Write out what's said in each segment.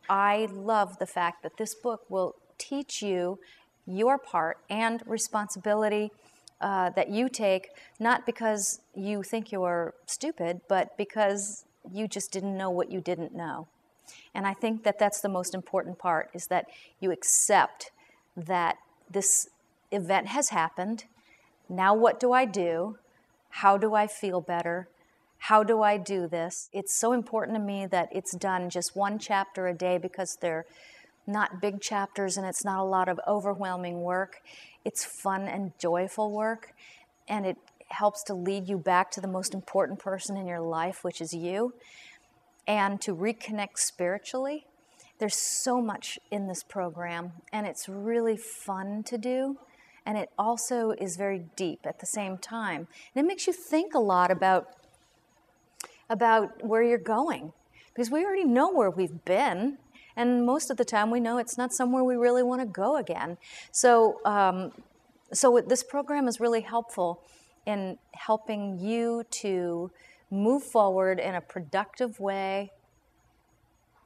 I love the fact that this book will teach you your part and responsibility that you take, not because you think you're stupid, but because you just didn't know what you didn't know. And I think that that's the most important part, is that you accept that this event has happened. Now what do I do? How do I feel better? How do I do this? It's so important to me that it's done just one chapter a day, because they're not big chapters and it's not a lot of overwhelming work. It's fun and joyful work, and it helps to lead you back to the most important person in your life, which is you, and to reconnect spiritually. There's so much in this program, and it's really fun to do, and it also is very deep at the same time. And it makes you think a lot about where you're going, because we already know where we've been, and most of the time we know it's not somewhere we really want to go again. So this program is really helpful in helping you to move forward in a productive way,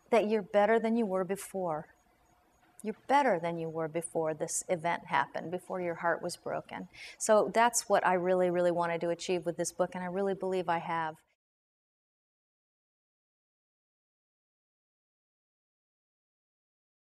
that you're better than you were before. You're better than you were before this event happened, before your heart was broken. So that's what I really, really wanted to achieve with this book, and I really believe I have.